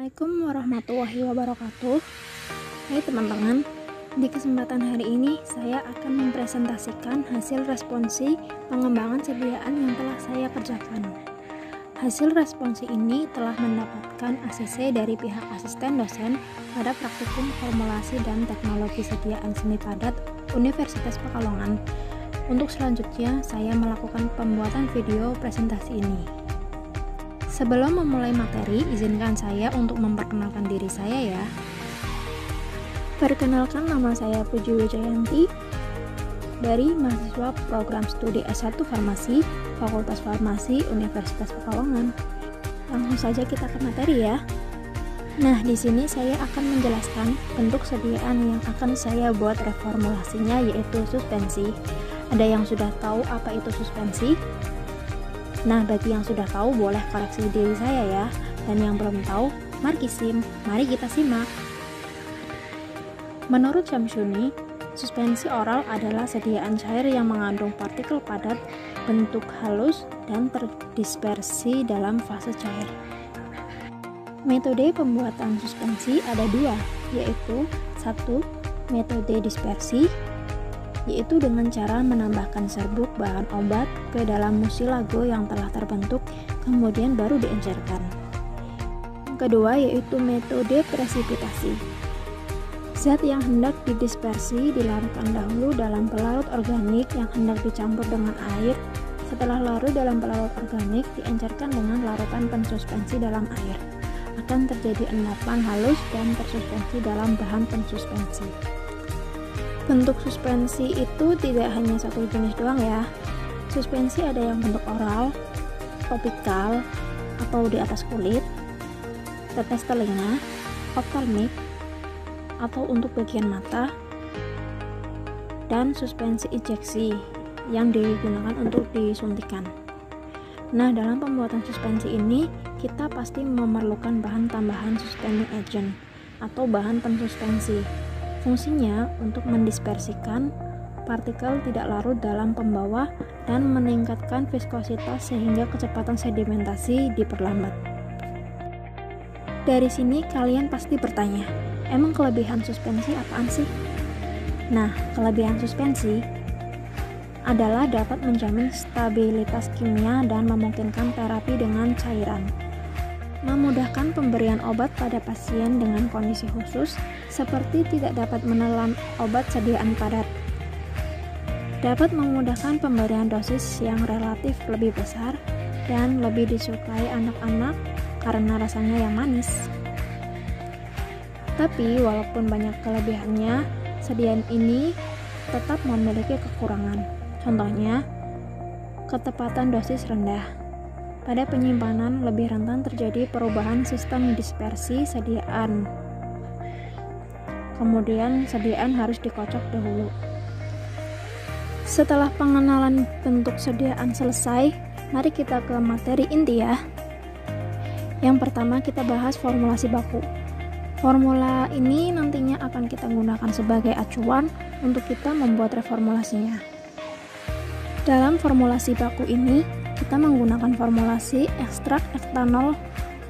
Assalamualaikum warahmatullahi wabarakatuh. Hai teman-teman, di kesempatan hari ini saya akan mempresentasikan hasil responsi pengembangan sediaan yang telah saya kerjakan. Hasil responsi ini telah mendapatkan ACC dari pihak asisten dosen pada praktikum formulasi dan teknologi sediaan semi padat Universitas Pekalongan. Untuk selanjutnya, saya melakukan pembuatan video presentasi ini. Sebelum memulai materi, izinkan saya untuk memperkenalkan diri saya ya. Perkenalkan, nama saya Puji Wijayanti dari mahasiswa program studi S1 Farmasi, Fakultas Farmasi Universitas Pekalongan. Langsung saja kita ke materi ya. Nah, di sini saya akan menjelaskan bentuk sediaan yang akan saya buat reformulasinya, yaitu suspensi. Ada yang sudah tahu apa itu suspensi? Nah, bagi yang sudah tahu boleh koreksi diri saya ya, dan yang belum tahu, mari kita simak. Menurut Syamsuni, suspensi oral adalah sediaan cair yang mengandung partikel padat, bentuk halus, dan terdispersi dalam fase cair. Metode pembuatan suspensi ada dua, yaitu 1. Metode dispersi, yaitu dengan cara menambahkan serbuk bahan obat ke dalam musilago yang telah terbentuk, kemudian baru diencerkan. Yang kedua yaitu metode presipitasi. Zat yang hendak didispersi dilarutkan dahulu dalam pelarut organik yang hendak dicampur dengan air. Setelah larut dalam pelarut organik, diencerkan dengan larutan pensuspensi dalam air. Akan terjadi endapan halus dan tersuspensi dalam bahan pensuspensi. Bentuk suspensi itu tidak hanya satu jenis doang ya. Suspensi ada yang bentuk oral, topikal atau di atas kulit, tetes telinga, optalmik atau untuk bagian mata, dan suspensi injeksi yang digunakan untuk disuntikan. Nah, dalam pembuatan suspensi ini kita pasti memerlukan bahan tambahan suspending agent atau bahan pensuspensi. Fungsinya untuk mendispersikan partikel tidak larut dalam pembawa dan meningkatkan viskositas sehingga kecepatan sedimentasi diperlambat. Dari sini kalian pasti bertanya, emang kelebihan suspensi apaan sih? Nah, kelebihan suspensi adalah dapat menjamin stabilitas kimia dan memungkinkan terapi dengan cairan. Memudahkan pemberian obat pada pasien dengan kondisi khusus, seperti tidak dapat menelan obat sediaan padat. Dapat memudahkan pemberian dosis yang relatif lebih besar dan lebih disukai anak-anak karena rasanya yang manis. Tapi walaupun banyak kelebihannya, sediaan ini tetap memiliki kekurangan. Contohnya, ketepatan dosis rendah. Pada penyimpanan lebih rentan terjadi perubahan sistem dispersi sediaan. Kemudian sediaan harus dikocok dahulu. Setelah pengenalan bentuk sediaan selesai, mari kita ke materi inti ya. Yang pertama kita bahas formulasi baku. Formula ini nantinya akan kita gunakan sebagai acuan untuk kita membuat reformulasinya. Dalam formulasi baku ini, kita menggunakan formulasi ekstrak etanol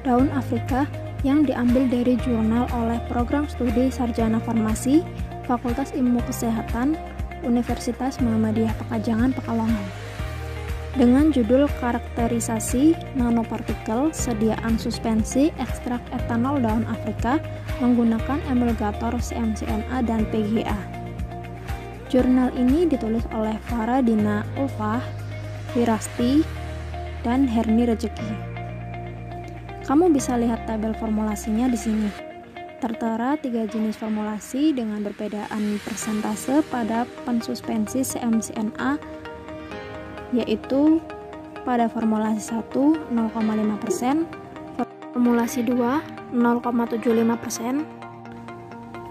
daun Afrika yang diambil dari jurnal oleh Program Studi Sarjana Farmasi Fakultas Ilmu Kesehatan Universitas Muhammadiyah Pekajangan Pekalongan dengan judul karakterisasi nanopartikel sediaan suspensi ekstrak etanol daun Afrika menggunakan emulgator CMCNA dan PGA. Jurnal ini ditulis oleh Faradina Ulfah, Wirasti, dan Herni Rejeki. Kamu bisa lihat tabel formulasinya di sini. Tertera 3 jenis formulasi dengan perbedaan persentase pada pensuspensi CMCNA, yaitu pada formulasi 1 0,5%, formulasi 2 0,75%,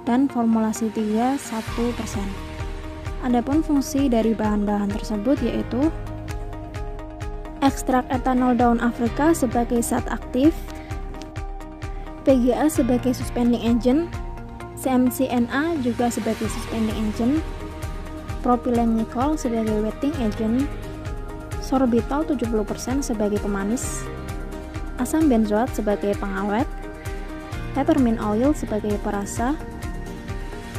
dan formulasi 3 1%. Adapun fungsi dari bahan-bahan tersebut yaitu ekstrak etanol daun Afrika sebagai zat aktif, PGA sebagai suspending agent, CMCNA juga sebagai suspending agent, propylenglycol sebagai wetting agent, sorbitol 70% sebagai pemanis, asam benzoat sebagai pengawet, peppermint oil sebagai perasa,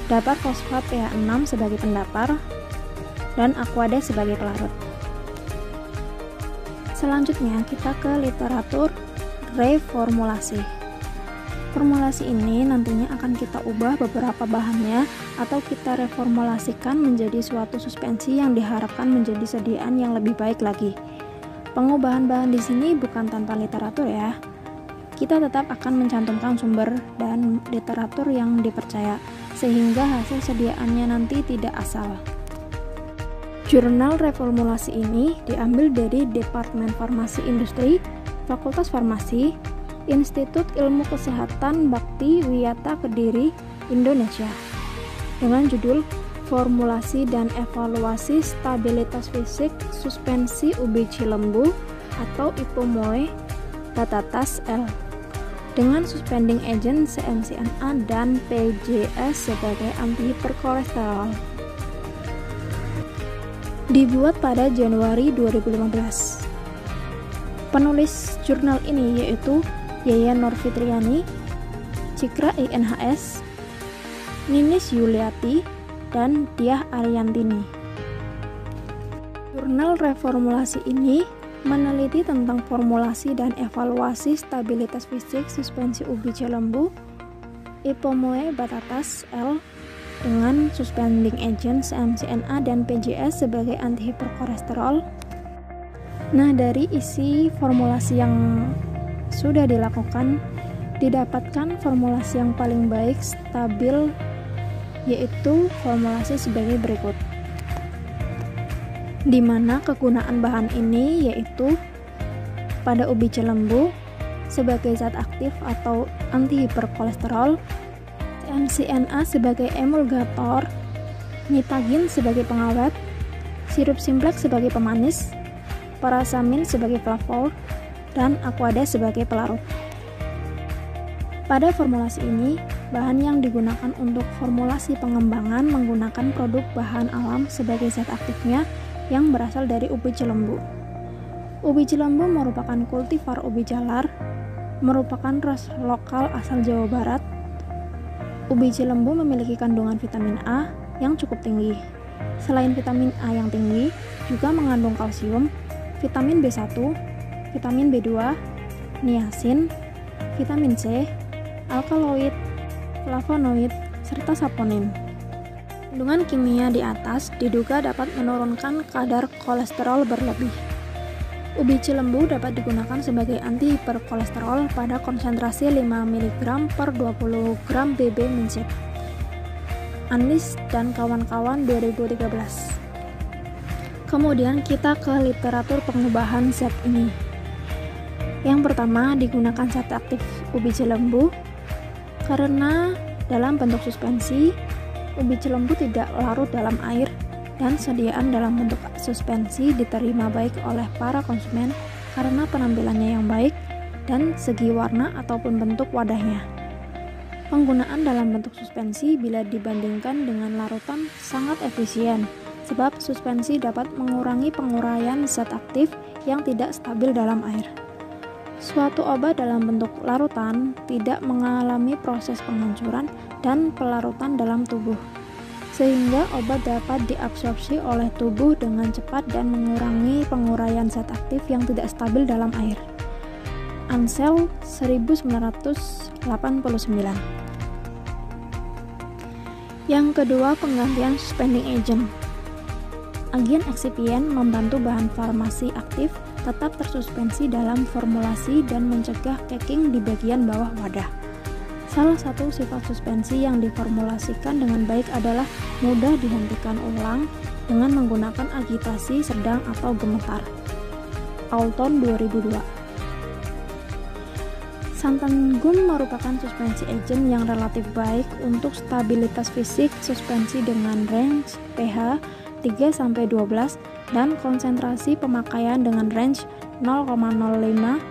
dapar fosfat pH 6 sebagai pendapar, dan aquade sebagai pelarut. Selanjutnya kita ke literatur reformulasi. Formulasi ini nantinya akan kita ubah beberapa bahannya atau kita reformulasikan menjadi suatu suspensi yang diharapkan menjadi sediaan yang lebih baik lagi. Pengubahan bahan di sini bukan tanpa literatur ya. Kita tetap akan mencantumkan sumber dan literatur yang dipercaya sehingga hasil sediaannya nanti tidak asal. Jurnal reformulasi ini diambil dari Departemen Farmasi Industri, Fakultas Farmasi, Institut Ilmu Kesehatan Bakti Wiyata Kediri, Indonesia, dengan judul Formulasi dan Evaluasi Stabilitas Fisik Suspensi Ubi Cilembu atau Ipomoe Batatas L dengan suspending agent CMCNA dan PJS sebagai antihiperkolesterol. Dibuat pada Januari 2015. Penulis jurnal ini yaitu Yaya Nurfitriani, Cikra INHS, Ninis Yuliati, dan Diah Ariantini. Jurnal reformulasi ini meneliti tentang formulasi dan evaluasi stabilitas fisik suspensi ubi cilembu Ipomoe Batatas L dengan suspending agent CMCNA dan PJS sebagai antihiperkolesterol. Nah, dari isi formulasi yang sudah dilakukan, didapatkan formulasi yang paling baik stabil, yaitu formulasi sebagai berikut, di mana kegunaan bahan ini yaitu pada ubi cilembu sebagai zat aktif atau antihiperkolesterol, CMCNA sebagai emulgator, nitagin sebagai pengawet, sirup simplex sebagai pemanis, parasamin sebagai flavor, dan aquade sebagai pelarut. Pada formulasi ini, bahan yang digunakan untuk formulasi pengembangan menggunakan produk bahan alam sebagai zat aktifnya yang berasal dari ubi cilembu. Ubi cilembu merupakan kultivar ubi jalar, merupakan ras lokal asal Jawa Barat. Ubi cilembu memiliki kandungan vitamin A yang cukup tinggi. Selain vitamin A yang tinggi, juga mengandung kalsium, vitamin B1, vitamin B2, niacin, vitamin C, alkaloid, flavonoid, serta saponin. Kandungan kimia di atas diduga dapat menurunkan kadar kolesterol berlebih. Ubi cilembu dapat digunakan sebagai antihiperkolesterol pada konsentrasi 5 mg per 20 gram BB mincit. Anis dan kawan-kawan 2013. Kemudian kita ke literatur pengubahan zat ini. Yang pertama, digunakan zat aktif ubi cilembu karena dalam bentuk suspensi, ubi cilembu tidak larut dalam air dan sediaan dalam bentuk suspensi diterima baik oleh para konsumen karena penampilannya yang baik dan segi warna ataupun bentuk wadahnya. Penggunaan dalam bentuk suspensi bila dibandingkan dengan larutan sangat efisien, sebab suspensi dapat mengurangi penguraian zat aktif yang tidak stabil dalam air. Suatu obat dalam bentuk larutan tidak mengalami proses penghancuran dan pelarutan dalam tubuh, sehingga obat dapat diabsorpsi oleh tubuh dengan cepat dan mengurangi penguraian zat aktif yang tidak stabil dalam air. Ansel 1989. Yang kedua, penggantian suspending agent. Agen eksipien membantu bahan farmasi aktif tetap tersuspensi dalam formulasi dan mencegah caking di bagian bawah wadah. Salah satu sifat suspensi yang diformulasikan dengan baik adalah mudah dihentikan ulang dengan menggunakan agitasi sedang atau gemetar. Alton 2002. Santan gum merupakan suspensi agent yang relatif baik untuk stabilitas fisik suspensi dengan range pH 3-12 dan konsentrasi pemakaian dengan range 0,05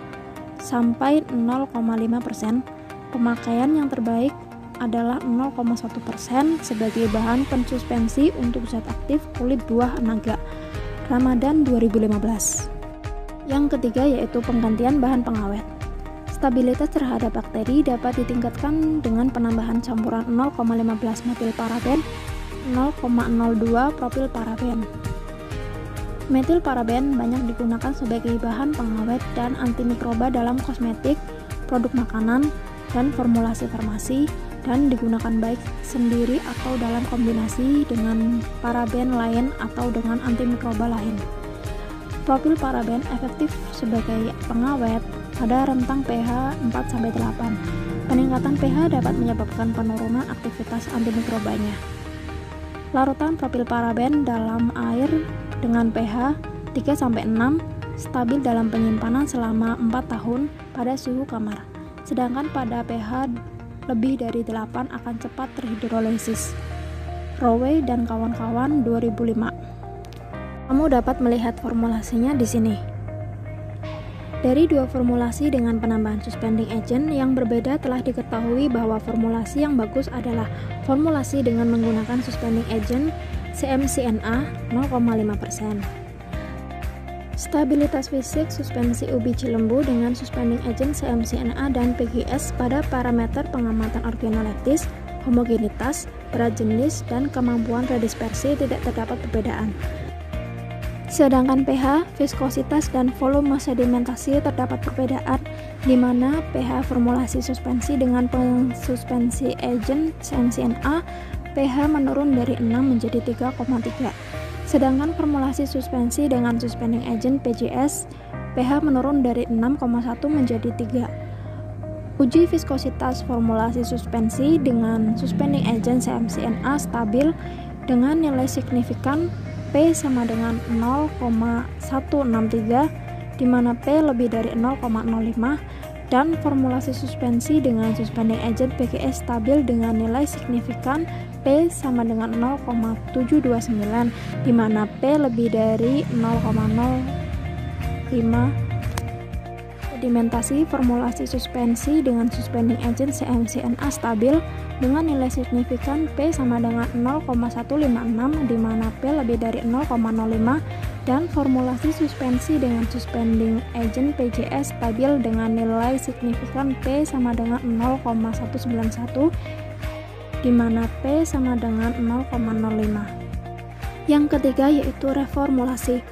sampai 0,5%. Pemakaian yang terbaik adalah 0,1% sebagai bahan pensuspensi untuk zat aktif kulit buah naga. Ramadan 2015. Yang ketiga yaitu penggantian bahan pengawet. Stabilitas terhadap bakteri dapat ditingkatkan dengan penambahan campuran 0,15 metil paraben, 0,02 propil paraben. Metil paraben banyak digunakan sebagai bahan pengawet dan antimikroba dalam kosmetik, produk makanan, dan formulasi farmasi, dan digunakan baik sendiri atau dalam kombinasi dengan paraben lain atau dengan antimikroba lain. Propil paraben efektif sebagai pengawet pada rentang pH 4-8. Peningkatan pH dapat menyebabkan penurunan aktivitas antimikrobanya. Larutan propil paraben dalam air dengan pH 3-6 stabil dalam penyimpanan selama 4 tahun pada suhu kamar. Sedangkan pada pH lebih dari 8 akan cepat terhidrolisis. Rowe dan kawan-kawan 2005. Kamu dapat melihat formulasinya di sini. Dari dua formulasi dengan penambahan suspending agent yang berbeda telah diketahui bahwa formulasi yang bagus adalah formulasi dengan menggunakan suspending agent CMCNA 0,5%. Stabilitas fisik suspensi ubi cilembu dengan suspending agent CMCNA dan PGS pada parameter pengamatan organoleptis, homogenitas, berat jenis, dan kemampuan redispersi tidak terdapat perbedaan. Sedangkan pH, viskositas, dan volume sedimentasi terdapat perbedaan, di mana pH formulasi suspensi dengan pensuspensi agent CMCNA pH menurun dari 6 menjadi 3,3. Sedangkan formulasi suspensi dengan suspending agent PGS pH menurun dari 6,1 menjadi 3. Uji viskositas formulasi suspensi dengan suspending agent CMCNA stabil dengan nilai signifikan P sama dengan 0,163, di mana P lebih dari 0,05, dan formulasi suspensi dengan suspending agent PGS stabil dengan nilai signifikan P sama dengan 0,729, di mana P lebih dari 0,05. Sedimentasi formulasi suspensi dengan suspending agent CMCNA stabil dengan nilai signifikan P sama dengan 0,156, di mana P lebih dari 0,05, dan formulasi suspensi dengan suspending agent PGS stabil dengan nilai signifikan P sama dengan 0,191, di mana P sama dengan 0,05. Yang ketiga yaitu reformulasi.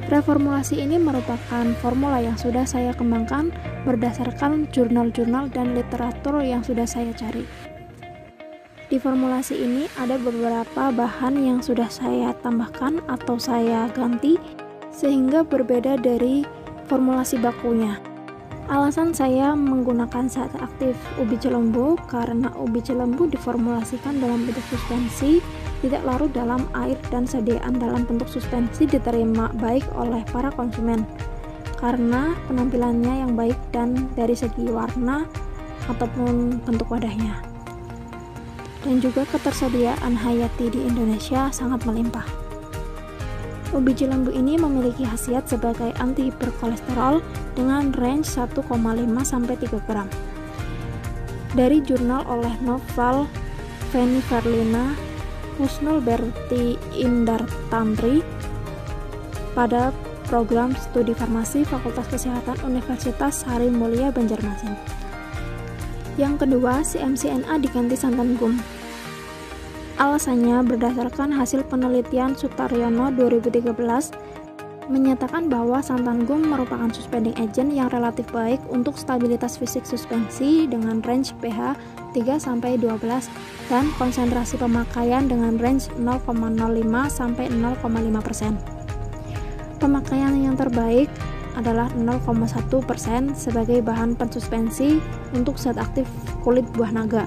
Reformulasi ini merupakan formula yang sudah saya kembangkan berdasarkan jurnal-jurnal dan literatur yang sudah saya cari. Di formulasi ini ada beberapa bahan yang sudah saya tambahkan atau saya ganti sehingga berbeda dari formulasi bakunya. Alasan saya menggunakan zat aktif ubi cilembu karena ubi cilembu diformulasikan dalam bentuk suspensi, tidak larut dalam air, dan sediaan dalam bentuk suspensi diterima baik oleh para konsumen karena penampilannya yang baik dan dari segi warna ataupun bentuk wadahnya. Dan juga ketersediaan hayati di Indonesia sangat melimpah. Ubi cilembu ini memiliki khasiat sebagai anti hiperkolesterol dengan range 1,5 sampai 3 gram. Dari jurnal oleh Noval Feni Verlina, Husnul Berti Indartantri pada program studi farmasi Fakultas Kesehatan Universitas Sari Mulia Banjarmasin. Yang kedua, CMCNA diganti santan gum. Alasannya berdasarkan hasil penelitian Sutaryono 2013 menyatakan bahwa santan gum merupakan suspending agent yang relatif baik untuk stabilitas fisik suspensi dengan range pH 3-12 dan konsentrasi pemakaian dengan range 0,05-0,5%. Pemakaian yang terbaik adalah 0,1% sebagai bahan pensuspensi untuk zat aktif kulit buah naga.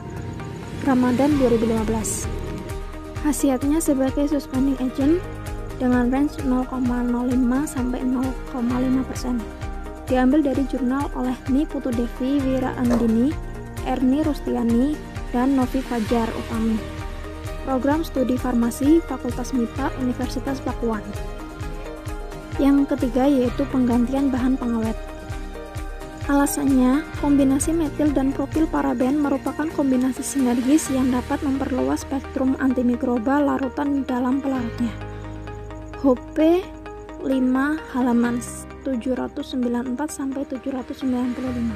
Ramadan 2015. Khasiatnya sebagai suspending agent dengan range 0,05-0,5%. Diambil dari jurnal oleh Ni Putudevi Wira Andini, Erni Rustiani, dan Novi Fajar Utami. Program Studi Farmasi Fakultas MIPA Universitas Pakuan. Yang ketiga yaitu penggantian bahan pengawet. Alasannya, kombinasi metil dan propil paraben merupakan kombinasi sinergis yang dapat memperluas spektrum antimikroba larutan dalam pelarutnya. HP 5 halaman 794-795.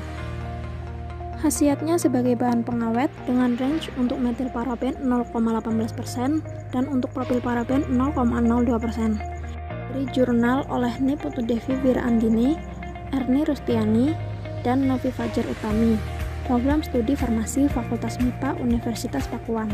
Khasiatnya sebagai bahan pengawet dengan range untuk metilparaben 0,18% dan untuk propilparaben 0,02%. Dari jurnal oleh N. Putudevi Wiraandini, Erni Rustiani, dan Novi Fajar Utami. Program Studi Farmasi Fakultas MIPA Universitas Pakuan.